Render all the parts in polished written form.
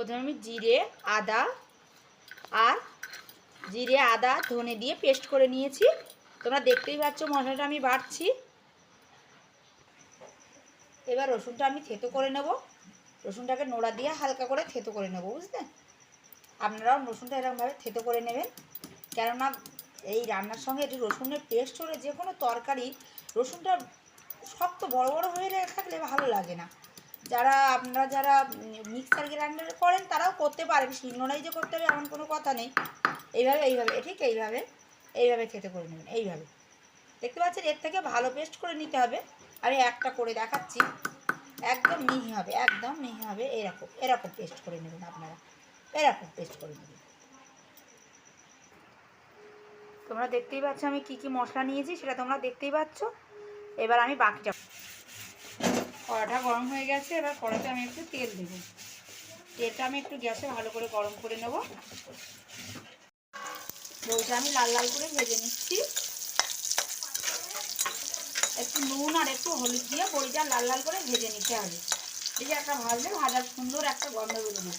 প্রথমে আমি জিরে আদা ধনে দিয়ে পেস্ট করে নিয়েছি। তোমরা দেখতেই পাচ্ছ মশলাটা আমি বাটছি। এবার রসুনটা আমি থেতো করে নেব। রসুনটাকে নোড়া দিয়ে হালকা করে থেতো করে নেব, বুঝলে? আপনারাও রসুনটা এরকমভাবে থেতো করে নেবেন, কেননা এই রান্নার সঙ্গে একটু রসুনের পেস্ট হলে যে কোনো তরকারি রসুনটা শক্ত বড় বড় হয়ে থাকলে ভালো লাগে না। আপনারা যারা মিক্সার গ্রাইন্ডার করেন তারাও করতে পারেন, শিলনোড়াই যে করতে হবে এমন কোনো কথা নেই। এইভাবে ঠিক এইভাবে থেতো করে নেবেন। এইভাবে দেখতে পাচ্ছেন, এর থেকে ভালো পেস্ট করে নিতে হবে। আমি একটা করে দেখাচ্ছি, একদম মিহি হবে। এরকম পেস্ট করে নেবেন আপনারা, এরকম পেস্ট করে নেবেন। তোমরা দেখতেই পাচ্ছ আমি কি মশলা নিয়েছি, সেটা তোমরা দেখতেই পাচ্ছ। এবার আমি বাকিটা, কড়াটা গরম হয়ে গেছে। এবার কড়াতে আমি একটু তেল দেবো। তেলটা আমি একটু গ্যাসে ভালো করে গরম করে নেব। বড়িটা আমি লাল লাল করে ভেজে নিচ্ছি। একটু নুন আর একটু হলুদ দিয়ে বড়িটা লাল লাল করে ভেজে নিতে হবে। এই যে একটা ভাজলে ভাজার সুন্দর একটা গন্ধ বেরোবে,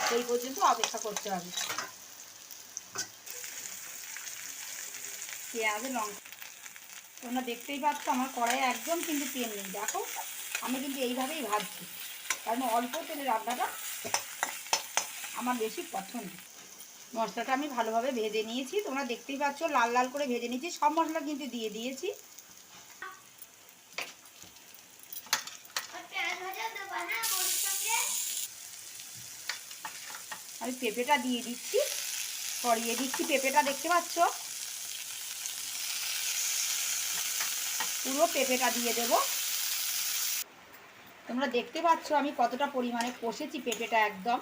সেই পর্যন্ত অপেক্ষা করতে হবে। পেঁয়াজ লঙ্কা, তোমরা দেখতেই পাচ্ছ আমার কড়াইয়ে একদম কিন্তু তেল নেই। দেখো আমি কিন্তু এইভাবেই ভাজছি, কারণ অল্প তেলে রান্নাটা আমার বেশি পছন্দ। মশলাটা আমি ভালোভাবে ভেজে নিয়েছি, তোমরা দেখতেই পাচ্ছ লাল লাল করে ভেজে নিয়েছি। সব মশলা কিন্তু দিয়ে দিয়েছি। আমি পেঁপেটা দিয়ে দিচ্ছি, ছড়িয়ে দিচ্ছি পেঁপেটা। দেখতে পাচ্ছ পুরো পেঁপেটা দিয়ে দেব। তোমরা দেখতে পাচ্ছ আমি কতটা পরিমাণে কষেছি। পেঁপেটা একদম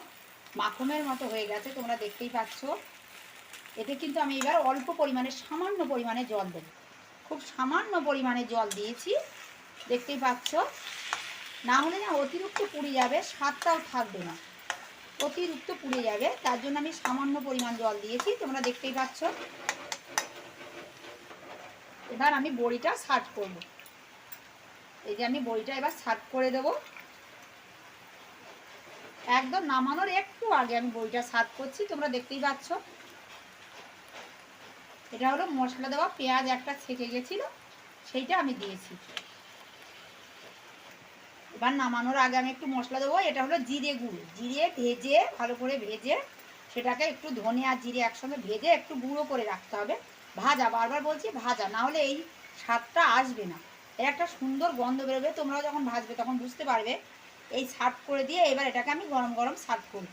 মাখনের মতো হয়ে গেছে, তোমরা দেখতেই পাচ্ছ। এতে কিন্তু আমি এবার অল্প পরিমাণে সামান্য পরিমাণে জল দেব, খুব সামান্য পরিমাণে জল দিয়েছি। দেখতেই পাচ্ছ, না হলে না অতিরিক্ত পুড়ে যাবে, স্বাদটাও থাকবে না, অতিরিক্ত পুড়ে যাবে। তার জন্য আমি সামান্য পরিমাণ জল দিয়েছি, তোমরা দেখতেই পাচ্ছ। এবার আমি বড়িটা সার্ভ করব। এই যে আমি বড়িটা এবার সার্ভ করে দেব। একদম নামানোর একটু আগে আমি বড়িটা সার্ভ করছি, তোমরা দেখতেই পাচ্ছ। এটা হলো মশলা দেওয়া পেঁয়াজ একটা ছেঁকে গেছিল, সেইটা আমি দিয়েছি। এবার নামানোর আগে আমি একটু মশলা দেবো। এটা হলো জিরে গুঁড়ো, জিরে ভেজে ভালো করে ভেজে সেটাকে একটু ধনে আর জিরে একসঙ্গে ভেজে একটু গুঁড়ো করে রাখতে হবে। ভাজা, বারবার বলছি ভাজা, না হলে এই স্বাদটা আসবে না। এর একটা সুন্দর গন্ধ বেরোবে, তোমরাও যখন ভাজবে তখন বুঝতে পারবে। এই সার্ভ করে দিয়ে এবার এটাকে আমি গরম গরম সার্ভ করব।